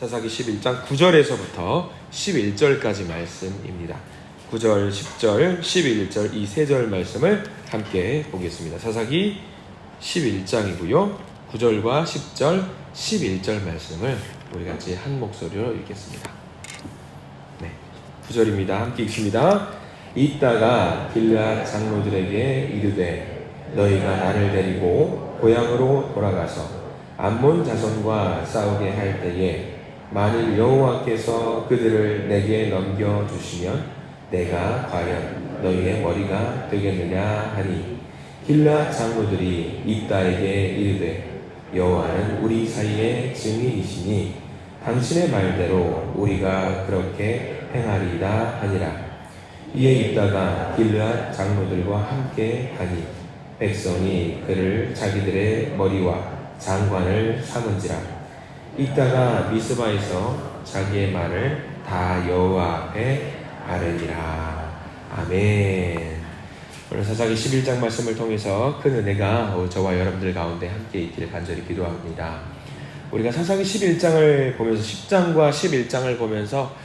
사사기 11장 9절에서부터 11절까지 말씀입니다. 9절, 10절, 11절 이 세 절 말씀을 함께 보겠습니다. 사사기 11장이고요. 9절과 10절, 11절 말씀을 우리 같이 한 목소리로 읽겠습니다. 네, 9절입니다. 함께 읽습니다. 이따가 길르앗 장로들에게 이르되 너희가 나를 데리고 고향으로 돌아가서 암몬 자손과 싸우게 할 때에 만일 여호와께서 그들을 내게 넘겨주시면 내가 과연 너희의 머리가 되겠느냐 하니 길르앗 장로들이 입다에게 이르되 여호와는 우리 사이의 증인이시니 당신의 말대로 우리가 그렇게 행하리이다 하니라. 이에 입다가 길르앗 장로들과 함께 가니 백성이 그를 자기들의 머리와 장관을 삼은지라. 입다가 미스바에서 자기의 말을 다 여호와 앞에 아뢰니라. 아멘. 오늘 사사기 11장 말씀을 통해서 큰 은혜가 저와 여러분들 가운데 함께 있기를 간절히 기도합니다. 우리가 사사기 11장을 보면서 10장과 11장을 보면서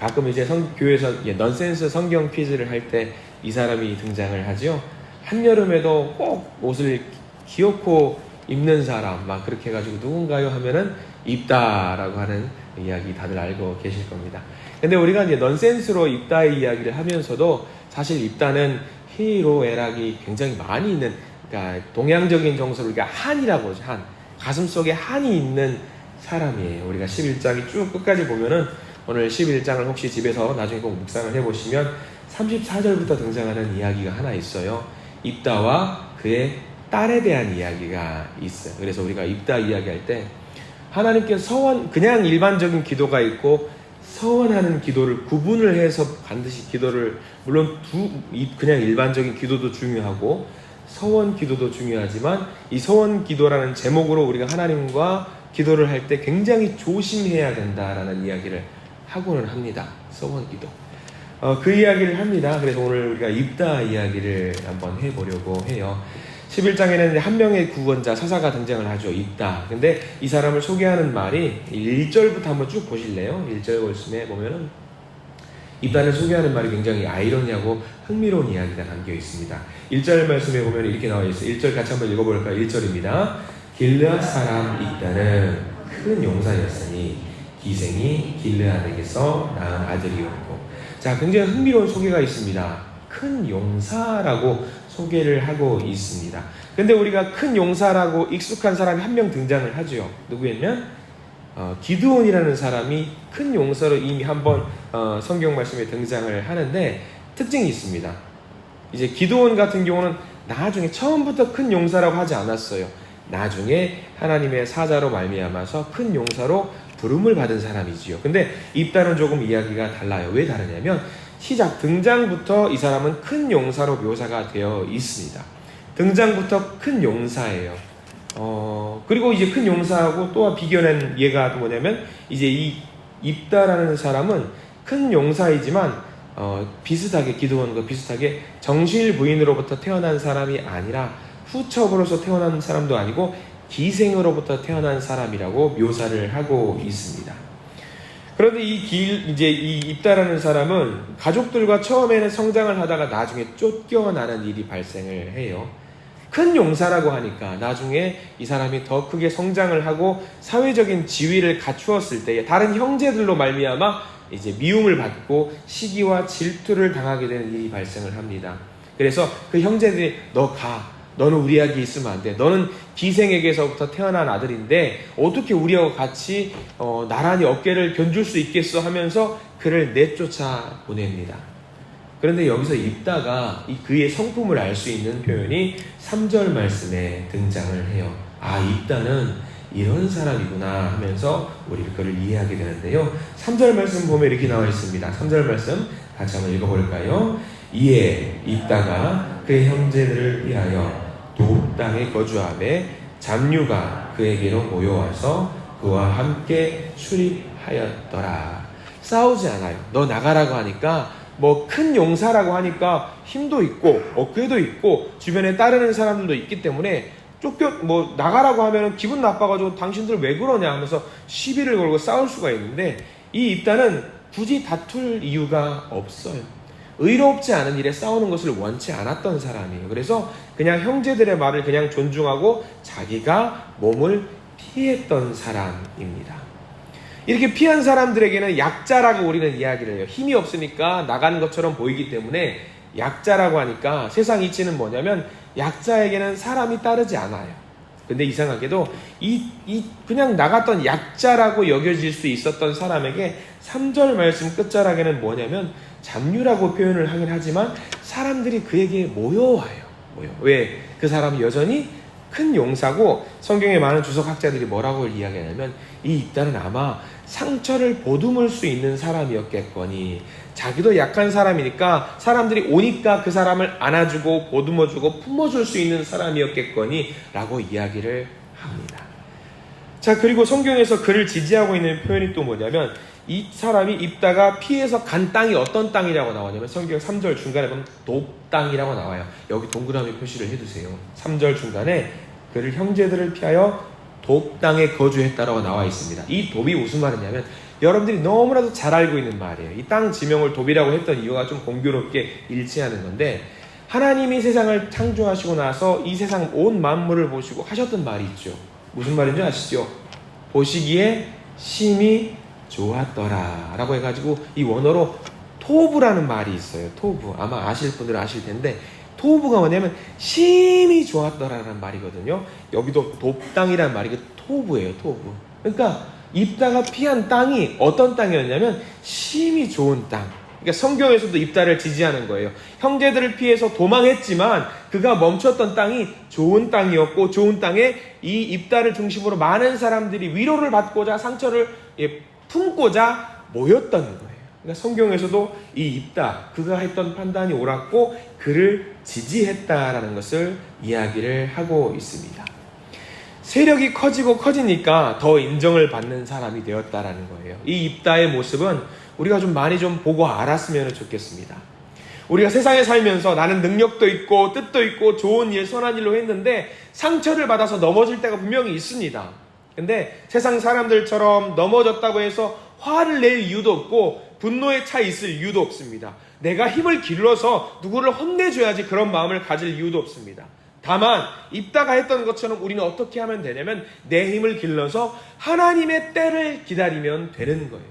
가끔 이제 교회에서 넌센스 성경 퀴즈를 할 때 이 사람이 등장을 하죠. 한여름에도 꼭 옷을 기어코 입는 사람 막 그렇게 해가지고 누군가요 하면은 입다라고 하는 이야기 다들 알고 계실 겁니다. 근데 우리가 이제 넌센스로 입다의 이야기를 하면서도 사실 입다는 희로애락이 굉장히 많이 있는, 그러니까 동양적인 정서로 우리가 한이라고 하죠. 한, 가슴 속에 한이 있는 사람이에요. 우리가 11장이 쭉 끝까지 보면은 오늘 11장을 혹시 집에서 나중에 꼭 묵상을 해보시면 34절부터 등장하는 이야기가 하나 있어요. 입다와 그의 딸에 대한 이야기가 있어요. 그래서 우리가 입다 이야기할 때 하나님께서 그냥 일반적인 기도가 있고 서원하는 기도를 구분을 해서 반드시 기도를, 물론 그냥 일반적인 기도도 중요하고 서원 기도도 중요하지만 이 서원 기도라는 제목으로 우리가 하나님과 기도를 할 때 굉장히 조심해야 된다라는 이야기를 하고는 합니다. 서원 기도. 그 이야기를 합니다. 그래서 오늘 우리가 입다 이야기를 한번 해보려고 해요. 11장에는 한 명의 구원자 사사가 등장을 하죠. 입다. 근데 이 사람을 소개하는 말이 1절부터 한번 쭉 보실래요? 1절 말씀에 보면은 입다를 소개하는 말이 굉장히 아이러니하고 흥미로운 이야기가 담겨 있습니다. 1절 말씀에 보면 이렇게 나와 있어요. 1절 같이 한번 읽어볼까요? 1절입니다. 길르앗 사람 입다는 큰 용사였으니 기생이 길르앗에게서 낳은 아들이었고. 자, 굉장히 흥미로운 소개가 있습니다. 큰 용사라고 소개를 하고 있습니다. 근데 우리가 큰 용사라고 익숙한 사람이 한 명 등장을 하죠. 누구였냐면 기드온이라는 사람이 큰 용사로 이미 한번 성경 말씀에 등장을 하는데 특징이 있습니다. 이제 기드온 같은 경우는 나중에 처음부터 큰 용사라고 하지 않았어요. 나중에 하나님의 사자로 말미암아서 큰 용사로 부름을 받은 사람이지요. 근데 입다는 조금 이야기가 달라요. 왜 다르냐면 시작 등장부터 이 사람은 큰 용사로 묘사가 되어 있습니다. 등장부터 큰 용사예요. 그리고 이제 큰 용사하고 또 비교는 얘가 뭐냐면 이제 이 입다라는 사람은 큰 용사이지만 비슷하게 기드온과 비슷하게 정실 부인으로부터 태어난 사람이 아니라 후척으로서 태어난 사람도 아니고 기생으로부터 태어난 사람이라고 묘사를 하고 있습니다. 그런데 이제 이 입다라는 사람은 가족들과 처음에는 성장을 하다가 나중에 쫓겨나는 일이 발생을 해요. 큰 용사라고 하니까 나중에 이 사람이 더 크게 성장을 하고 사회적인 지위를 갖추었을 때에 다른 형제들로 말미암아 이제 미움을 받고 시기와 질투를 당하게 되는 일이 발생을 합니다. 그래서 그 형제들이 너 가. 너는 우리에게 있으면 안 돼. 너는 기생에게서부터 태어난 아들인데 어떻게 우리하고 같이 나란히 어깨를 견줄 수 있겠어 하면서 그를 내쫓아 보냅니다. 그런데 여기서 입다가 그의 성품을 알 수 있는 표현이 3절 말씀에 등장을 해요. 아, 입다는 이런 사람이구나 하면서 우리 그를 이해하게 되는데요. 3절 말씀 보면 이렇게 나와 있습니다. 3절 말씀 같이 한번 읽어볼까요? 이에 입다가 그의 형제들을 위하여 돕 땅에 거주하매 잡류가 그에게로 모여와서 그와 함께 출입하였더라. 싸우지 않아요. 너 나가라고 하니까 뭐 큰 용사라고 하니까 힘도 있고 어깨도 있고 주변에 따르는 사람들도 있기 때문에 나가라고 하면 기분 나빠가지고 당신들 왜 그러냐 하면서 시비를 걸고 싸울 수가 있는데, 이 입다는 굳이 다툴 이유가 없어요. 의롭지 않은 일에 싸우는 것을 원치 않았던 사람이에요. 그래서 그냥 형제들의 말을 그냥 존중하고 자기가 몸을 피했던 사람입니다. 이렇게 피한 사람들에게는 약자라고 우리는 이야기를 해요. 힘이 없으니까 나가는 것처럼 보이기 때문에 약자라고 하니까 세상 이치는 뭐냐면 약자에게는 사람이 따르지 않아요. 근데 이상하게도 그냥 나갔던 약자라고 여겨질 수 있었던 사람에게 3절 말씀 끝자락에는 뭐냐면 잡류라고 표현을 하긴 하지만 사람들이 그에게 모여와요. 왜? 그 사람이 여전히 큰 용사고, 성경의 많은 주석학자들이 뭐라고 이야기하냐면 이 입다는 아마 상처를 보듬을 수 있는 사람이었겠거니, 자기도 약한 사람이니까 사람들이 오니까 그 사람을 안아주고 보듬어주고 품어줄 수 있는 사람이었겠거니 라고 이야기를 합니다. 자, 그리고 성경에서 그를 지지하고 있는 표현이 또 뭐냐면, 이 사람이 입다가 피해서 간 땅이 어떤 땅이라고 나오냐면 성경 3절 중간에 보면 돕땅이라고 나와요. 여기 동그라미 표시를 해두세요. 3절 중간에 그를 형제들을 피하여 돕땅에 거주했다라고 나와 있습니다. 이 돕이 무슨 말이냐면 여러분들이 너무나도 잘 알고 있는 말이에요. 이 땅 지명을 돕이라고 했던 이유가 좀 공교롭게 일치하는 건데, 하나님이 세상을 창조하시고 나서 이 세상 온 만물을 보시고 하셨던 말이 있죠. 무슨 말인지 아시죠? 보시기에 심히 좋았더라 라고 해가지고 이 원어로 토부라는 말이 있어요. 토부. 아마 아실 분들은 아실 텐데, 토부가 뭐냐면 심히 좋았더라라는 말이거든요. 여기도 돕땅이라는 말이 토부예요. 토부. 그러니까 입다가 피한 땅이 어떤 땅이었냐면 심히 좋은 땅. 그러니까 성경에서도 입다를 지지하는 거예요. 형제들을 피해서 도망했지만 그가 멈췄던 땅이 좋은 땅이었고, 좋은 땅에 이 입다를 중심으로 많은 사람들이 위로를 받고자 상처를 품고자 모였던 거예요. 그러니까 성경에서도 이 입다, 그가 했던 판단이 옳았고 그를 지지했다라는 것을 이야기를 하고 있습니다. 세력이 커지고 커지니까 더 인정을 받는 사람이 되었다라는 거예요. 이 입다의 모습은 우리가 좀 많이 좀 보고 알았으면 좋겠습니다. 우리가 세상에 살면서 나는 능력도 있고 뜻도 있고 좋은 일, 선한 일로 했는데 상처를 받아서 넘어질 때가 분명히 있습니다. 근데 세상 사람들처럼 넘어졌다고 해서 화를 낼 이유도 없고 분노에 차 있을 이유도 없습니다. 내가 힘을 길러서 누구를 혼내줘야지 그런 마음을 가질 이유도 없습니다. 다만 입다가 했던 것처럼 우리는 어떻게 하면 되냐면 내 힘을 길러서 하나님의 때를 기다리면 되는 거예요.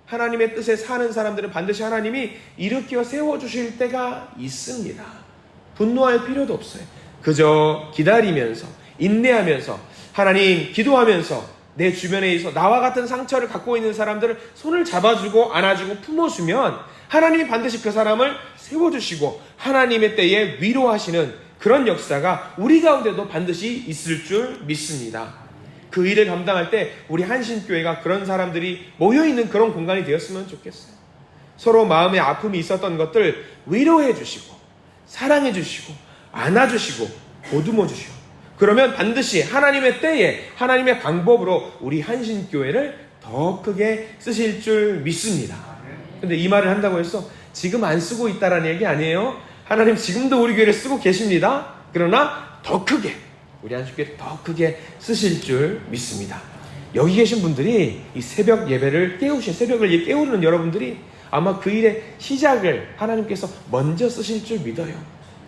하나님의 뜻에 사는 사람들은 반드시 하나님이 일으켜 세워주실 때가 있습니다. 분노할 필요도 없어요. 그저 기다리면서 인내하면서 하나님 기도하면서 내 주변에 있어 나와 같은 상처를 갖고 있는 사람들을 손을 잡아주고 안아주고 품어주면 하나님이 반드시 그 사람을 세워주시고 하나님의 때에 위로하시는 그런 역사가 우리 가운데도 반드시 있을 줄 믿습니다. 그 일을 감당할 때 우리 한신교회가 그런 사람들이 모여있는 그런 공간이 되었으면 좋겠어요. 서로 마음에 아픔이 있었던 것들 위로해 주시고 사랑해 주시고 안아주시고 보듬어 주시고, 그러면 반드시 하나님의 때에 하나님의 방법으로 우리 한신교회를 더 크게 쓰실 줄 믿습니다. 근데 이 말을 한다고 해서 지금 안 쓰고 있다라는 얘기 아니에요. 하나님 지금도 우리 교회를 쓰고 계십니다. 그러나 더 크게 우리 한신교회를 더 크게 쓰실 줄 믿습니다. 여기 계신 분들이 이 새벽 예배를 깨우신, 새벽을 깨우는 여러분들이 아마 그 일의 시작을 하나님께서 먼저 쓰실 줄 믿어요.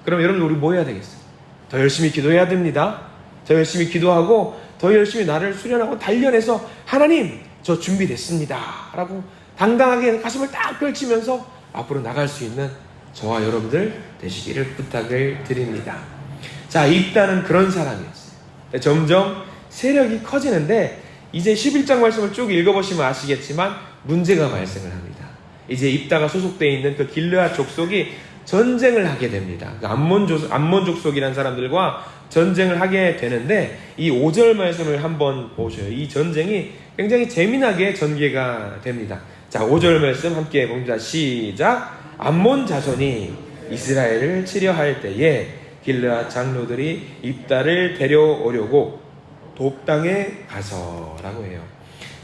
그럼 여러분 우리 뭐 해야 되겠어요? 더 열심히 기도해야 됩니다. 더 열심히 기도하고 더 열심히 나를 수련하고 단련해서 하나님 저 준비됐습니다 라고 당당하게 가슴을 딱 펼치면서 앞으로 나갈 수 있는 저와 여러분들 되시기를 부탁을 드립니다. 자, 입다는 그런 사람이었어요. 점점 세력이 커지는데 이제 11장 말씀을 쭉 읽어보시면 아시겠지만 문제가 발생을 합니다. 이제 입다가 소속되어 있는 그 길르앗 족속이 전쟁을 하게 됩니다. 그 암몬 족속이라는 사람들과 전쟁을 하게 되는데 이 5절 말씀을 한번 보셔요. 이 전쟁이 굉장히 재미나게 전개가 됩니다. 자, 5절 말씀 함께 봅니다. 시작. 암몬 자손이 이스라엘을 치려 할 때에 길르앗 장로들이 입다를 데려오려고 돕땅에 가서라고 해요.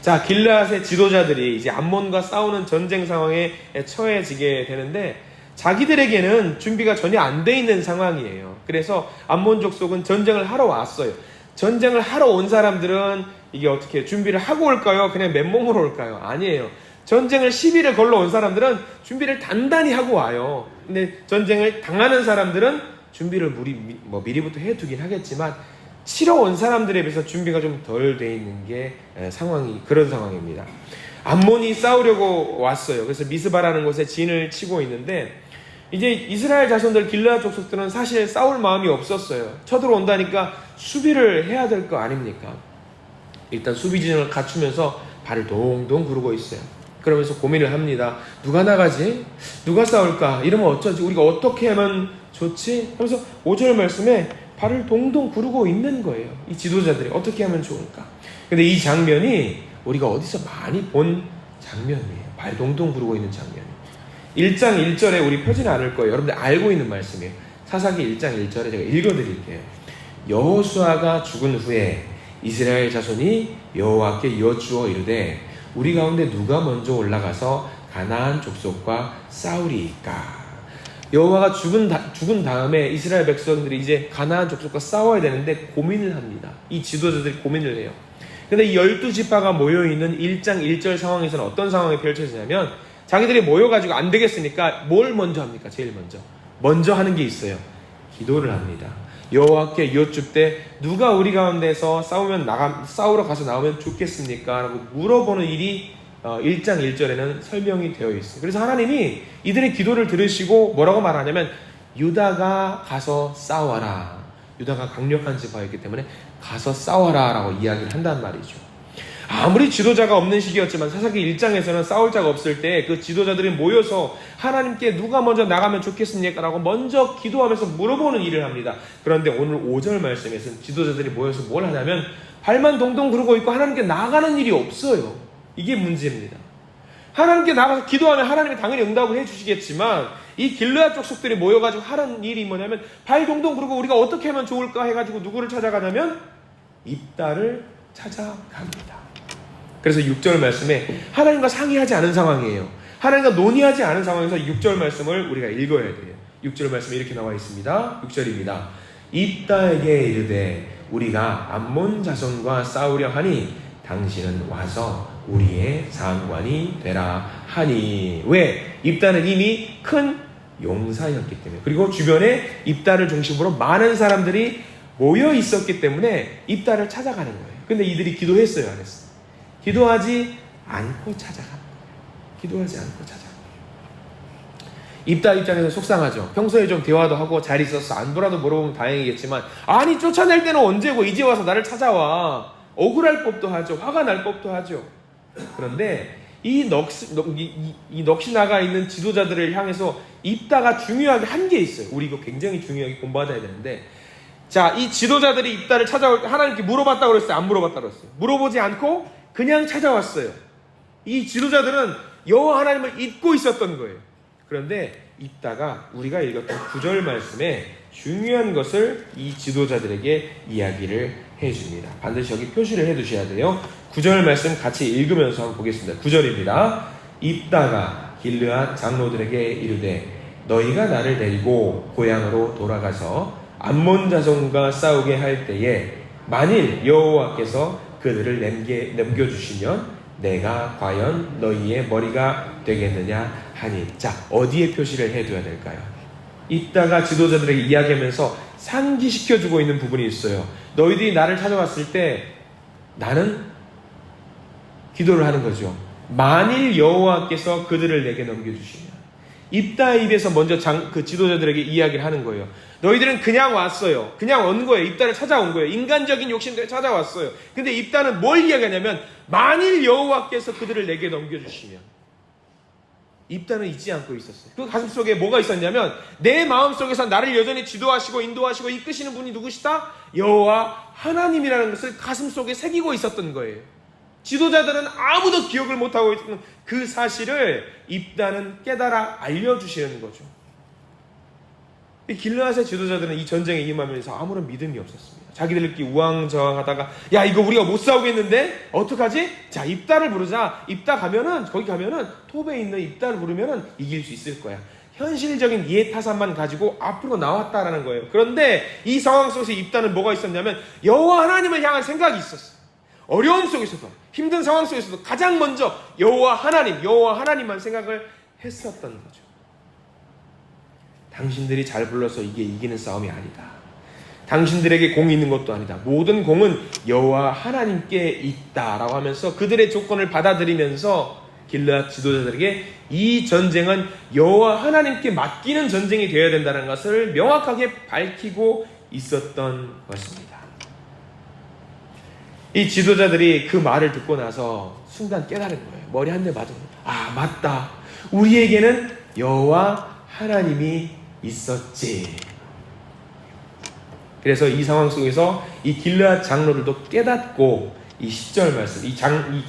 자, 길르앗의 지도자들이 이제 암몬과 싸우는 전쟁 상황에 처해지게 되는데, 자기들에게는 준비가 전혀 안 돼 있는 상황이에요. 그래서 암몬 족속은 전쟁을 하러 왔어요. 전쟁을 하러 온 사람들은 이게 어떻게 준비를 하고 올까요? 그냥 맨몸으로 올까요? 아니에요. 전쟁을 시비를 걸러 온 사람들은 준비를 단단히 하고 와요. 근데 전쟁을 당하는 사람들은 준비를 미리부터 해두긴 하겠지만 치러 온 사람들에 비해서 준비가 좀 덜 돼 있는 게 그런 상황입니다. 암몬이 싸우려고 왔어요. 그래서 미스바라는 곳에 진을 치고 있는데 이제 이스라엘 자손들 길르앗 족속들은 사실 싸울 마음이 없었어요. 쳐들어온다니까 수비를 해야 될 거 아닙니까? 일단 수비진을 갖추면서 발을 동동 구르고 있어요. 그러면서 고민을 합니다. 누가 나가지? 누가 싸울까? 이러면 어쩌지? 우리가 어떻게 하면 좋지? 하면서 5절 말씀에 발을 동동 구르고 있는 거예요. 이 지도자들이 어떻게 하면 좋을까? 근데 이 장면이 우리가 어디서 많이 본 장면이에요. 발 동동 구르고 있는 장면이. 1장 1절에 우리 펴지는 않을 거예요. 여러분들 알고 있는 말씀이에요. 사사기 1장 1절에 제가 읽어드릴게요. 여호수아가 죽은 후에 이스라엘 자손이 여호와께 여쭈어 이르되 우리 가운데 누가 먼저 올라가서 가나안 족속과 싸우리이까. 여호와가 죽은 다음에 이스라엘 백성들이 이제 가나안 족속과 싸워야 되는데 고민을 합니다. 이 지도자들이 고민을 해요. 근데 이 12지파가 모여있는 1장 1절 상황에서는 어떤 상황이 펼쳐지냐면 자기들이 모여가지고 안 되겠으니까 뭘 먼저 합니까? 제일 먼저 하는 게 있어요. 기도를 합니다. 여호와께 여쭙되 누가 우리 가운데서 싸우러 가서 나오면 좋겠습니까? 라고 물어보는 일이 1장 1절에는 설명이 되어 있어요. 그래서 하나님이 이들의 기도를 들으시고 뭐라고 말하냐면 유다가 가서 싸워라. 유다가 강력한 지파였기 때문에 가서 싸워라 라고 이야기를 한단 말이죠. 아무리 지도자가 없는 시기였지만 사사기 1장에서는 싸울 자가 없을 때 그 지도자들이 모여서 하나님께 누가 먼저 나가면 좋겠습니까? 라고 먼저 기도하면서 물어보는 일을 합니다. 그런데 오늘 5절 말씀에서는 지도자들이 모여서 뭘 하냐면 발만 동동 구르고 있고 하나님께 나가는 일이 없어요. 이게 문제입니다. 하나님께 나가서 기도하면 하나님이 당연히 응답을 해주시겠지만 이 길르앗 족속들이 모여가지고 하는 일이 뭐냐면 발 동동 구르고 우리가 어떻게 하면 좋을까 해가지고 누구를 찾아가냐면 입다를 찾아갑니다. 그래서 6절 말씀에 하나님과 상의하지 않은 상황이에요. 하나님과 논의하지 않은 상황에서 6절 말씀을 우리가 읽어야 돼요. 6절 말씀에 이렇게 나와 있습니다. 6절입니다. 입다에게 이르되 우리가 암몬 자손과 싸우려 하니 당신은 와서 우리의 상관이 되라 하니. 왜? 입다는 이미 큰 용사였기 때문에, 그리고 주변에 입다를 중심으로 많은 사람들이 모여 있었기 때문에 입다를 찾아가는 거예요. 근데 이들이 기도했어요, 안 했어요? 기도하지 않고 찾아가는 거예요. 기도하지 않고 찾아가는 거예요. 입다 입장에서 속상하죠. 평소에 좀 대화도 하고 잘 있었어, 안부라도 물어보면 다행이겠지만 아니 쫓아낼 때는 언제고 이제 와서 나를 찾아와. 억울할 법도 하죠. 화가 날 법도 하죠. 그런데 이 넋이 나가 있는 지도자들을 향해서 입다가 중요하게 한 게 있어요. 우리 이거 굉장히 중요하게 공부받아야 되는데, 자, 이 지도자들이 입다를 찾아올 때 하나님께 물어봤다고 그랬어요? 안 물어봤다고 그랬어요? 물어보지 않고 그냥 찾아왔어요. 이 지도자들은 여호와 하나님을 잊고 있었던 거예요. 그런데 입다가 우리가 읽었던 9절 말씀에 중요한 것을 이 지도자들에게 이야기를 해줍니다. 반드시 여기 표시를 해두셔야 돼요. 9절 말씀 같이 읽으면서 한번 보겠습니다. 9절입니다. 입다가 길르앗 장로들에게 이르되 너희가 나를 데리고 고향으로 돌아가서 암몬 자손과 싸우게 할 때에 만일 여호와께서 그들을 넘겨주시면 내가 과연 너희의 머리가 되겠느냐 하니. 자, 어디에 표시를 해둬야 될까요? 이따가 지도자들에게 이야기하면서 상기시켜주고 있는 부분이 있어요. 너희들이 나를 찾아왔을 때 나는 기도를 하는 거죠. 만일 여호와께서 그들을 내게 넘겨주시면. 입다의 입에서 먼저 그 지도자들에게 이야기를 하는 거예요. 너희들은 그냥 왔어요. 그냥 온 거예요. 입다를 찾아온 거예요. 인간적인 욕심들에 찾아왔어요. 근데 입다는 뭘 이야기하냐면 만일 여호와께서 그들을 내게 넘겨주시면. 입다는 잊지 않고 있었어요. 그 가슴속에 뭐가 있었냐면 내 마음속에서 나를 여전히 지도하시고 인도하시고 이끄시는 분이 누구시다? 여호와 하나님이라는 것을 가슴속에 새기고 있었던 거예요. 지도자들은 아무도 기억을 못하고 있는 그 사실을 입다는 깨달아 알려주시는 거죠. 이 길르앗의 지도자들은 이 전쟁에 임하면서 아무런 믿음이 없었습니다. 자기들끼리 우왕좌왕하다가 야 이거 우리가 못 싸우겠는데 어떡하지? 자, 입다를 부르자. 입다 가면은 거기 가면은 톱에 있는 입다를 부르면은 이길 수 있을 거야. 현실적인 이해타산만 가지고 앞으로 나왔다라는 거예요. 그런데 이 상황 속에서 입다는 뭐가 있었냐면 여호와 하나님을 향한 생각이 있었어요. 어려움 속에서도, 힘든 상황 속에서도 가장 먼저 여호와 하나님만 생각을 했었던 거죠. 당신들이 잘 불러서 이게 이기는 싸움이 아니다. 당신들에게 공이 있는 것도 아니다. 모든 공은 여호와 하나님께 있다라고 하면서 그들의 조건을 받아들이면서 길르앗 지도자들에게 이 전쟁은 여호와 하나님께 맡기는 전쟁이 되어야 된다는 것을 명확하게 밝히고 있었던 것입니다. 이 지도자들이 그 말을 듣고 나서 순간 깨달은 거예요. 머리 한 대 맞은 거예요. 아, 맞다. 우리에게는 여호와 하나님이 있었지. 그래서 이 상황 속에서 이 길르앗 장로들도 깨닫고 이 10절 말씀, 이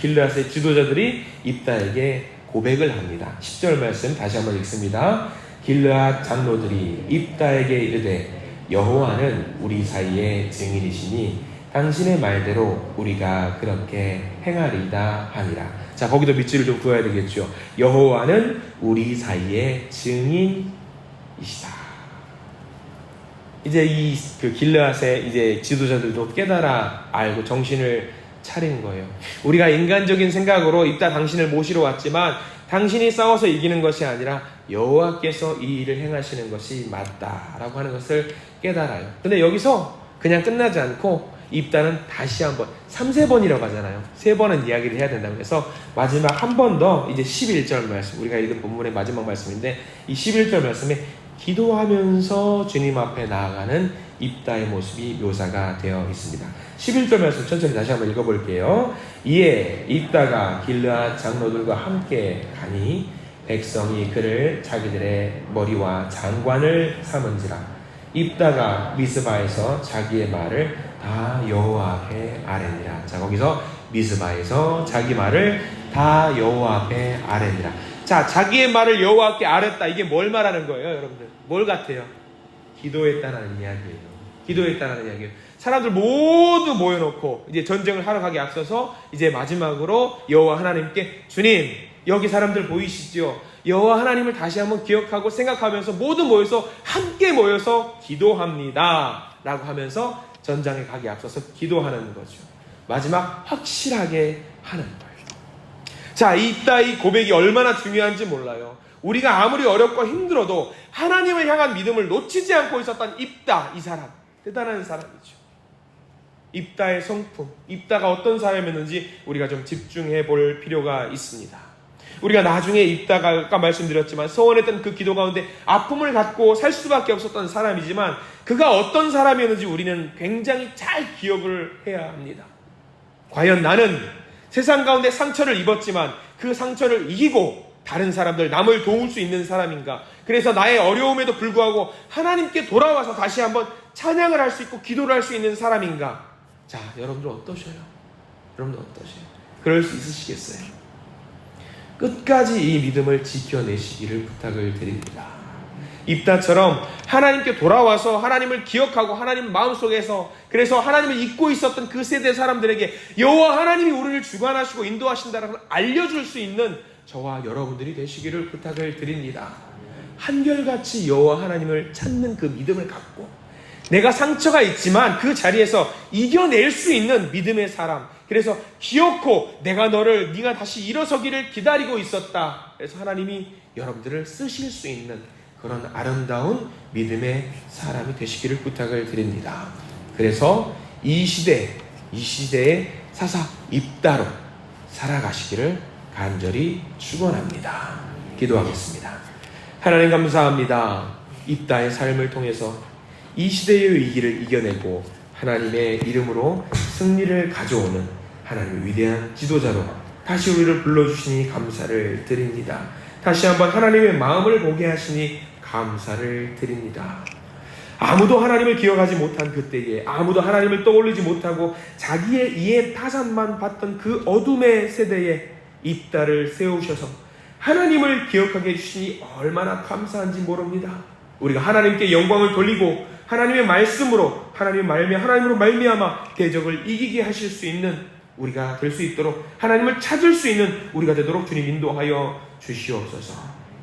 길르앗의 지도자들이 입다에게 고백을 합니다. 10절 말씀 다시 한번 읽습니다. 길르앗 장로들이 입다에게 이르되 여호와는 우리 사이의 증인이시니 당신의 말대로 우리가 그렇게 행하리이다 하니라. 자, 거기도 밑줄을 좀 그어야 되겠죠. 여호와는 우리 사이의 증인이시다. 이제 그 길르앗의 이제 지도자들도 깨달아 알고 정신을 차린 거예요. 우리가 인간적인 생각으로 입다 당신을 모시러 왔지만 당신이 싸워서 이기는 것이 아니라 여호와께서 이 일을 행하시는 것이 맞다라고 하는 것을 깨달아요. 근데 여기서 그냥 끝나지 않고 입다는 다시 한번 3-4번이라고 하잖아요. 3번은 이야기를 해야 된다고 해서 마지막 한 번 더 이제 11절 말씀, 우리가 읽은 본문의 마지막 말씀인데 이 11절 말씀에 기도하면서 주님 앞에 나아가는 입다의 모습이 묘사가 되어 있습니다. 11절 말씀 천천히 다시 한번 읽어볼게요. 이에 입다가 길르앗 장로들과 함께 가니 백성이 그를 자기들의 머리와 장관을 삼은지라. 입다가 미스바에서 자기의 말을 다 여호와 앞에 아뢰니라. 자, 거기서 미스바에서 자기 말을 다 여호와 앞에 아뢰니라. 자, 자기의 말을 여호와께 아뢰었다. 이게 뭘 말하는 거예요, 여러분들? 뭘 같아요? 기도했다는 이야기예요. 기도했다는 이야기예요. 사람들 모두 모여놓고 이제 전쟁을 하러 가기 앞서서 이제 마지막으로 여호와 하나님께 주님, 여기 사람들 보이시죠? 여호와 하나님을 다시 한번 기억하고 생각하면서 모두 모여서 함께 모여서 기도합니다 라고 하면서 전장에 가기 앞서서 기도하는 거죠. 마지막 확실하게 하는 거예요. 자, 이 고백이 얼마나 중요한지 몰라요. 우리가 아무리 어렵고 힘들어도 하나님을 향한 믿음을 놓치지 않고 있었던 입다, 이 사람 대단한 사람이죠. 입다의 성품, 입다가 어떤 사람이었는지 우리가 좀 집중해 볼 필요가 있습니다. 우리가 나중에 입다가 아까 말씀드렸지만 서원했던 그 기도 가운데 아픔을 갖고 살 수밖에 없었던 사람이지만 그가 어떤 사람이었는지 우리는 굉장히 잘 기억을 해야 합니다. 과연 나는 세상 가운데 상처를 입었지만 그 상처를 이기고 다른 사람들, 남을 도울 수 있는 사람인가? 그래서 나의 어려움에도 불구하고 하나님께 돌아와서 다시 한번 찬양을 할 수 있고 기도를 할 수 있는 사람인가? 자, 여러분들 어떠셔요? 여러분들 어떠세요? 그럴 수 있으시겠어요? 끝까지 이 믿음을 지켜내시기를 부탁을 드립니다. 입다처럼 하나님께 돌아와서 하나님을 기억하고 하나님 마음속에서 그래서 하나님을 잊고 있었던 그 세대 사람들에게 여호와 하나님이 우리를 주관하시고 인도하신다라고 알려줄 수 있는 저와 여러분들이 되시기를 부탁을 드립니다. 한결같이 여호와 하나님을 찾는 그 믿음을 갖고 내가 상처가 있지만 그 자리에서 이겨낼 수 있는 믿음의 사람, 그래서 기어코 네가 다시 일어서기를 기다리고 있었다. 그래서 하나님이 여러분들을 쓰실 수 있는 그런 아름다운 믿음의 사람이 되시기를 부탁을 드립니다. 그래서 이 시대의 사사 입다로 살아가시기를 간절히 축원합니다. 기도하겠습니다. 하나님 감사합니다. 입다의 삶을 통해서 이 시대의 위기를 이겨내고 하나님의 이름으로 승리를 가져오는 하나님의 위대한 지도자로 다시 우리를 불러주시니 감사를 드립니다. 다시 한번 하나님의 마음을 보게 하시니 감사를 드립니다. 아무도 하나님을 기억하지 못한 그때에 아무도 하나님을 떠올리지 못하고 자기의 이해 타산만 봤던 그 어둠의 세대에 입다를 세우셔서 하나님을 기억하게 해주시니 얼마나 감사한지 모릅니다. 우리가 하나님께 영광을 돌리고 하나님의 말씀으로 하나님으로 말미암아 대적을 이기게 하실 수 있는 우리가 될 수 있도록 하나님을 찾을 수 있는 우리가 되도록 주님 인도하여 주시옵소서.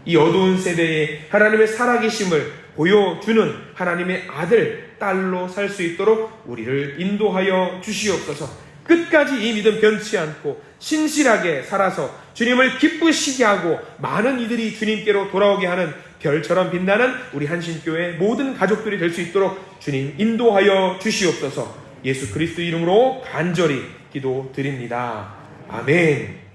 이 어두운 세대에 하나님의 살아계심을 보여주는 하나님의 아들, 딸로 살 수 있도록 우리를 인도하여 주시옵소서. 끝까지 이 믿음 변치 않고 신실하게 살아서 주님을 기쁘시게 하고 많은 이들이 주님께로 돌아오게 하는 별처럼 빛나는 우리 한신교회 모든 가족들이 될 수 있도록 주님 인도하여 주시옵소서. 예수 그리스도 이름으로 간절히 기도드립니다. 아멘.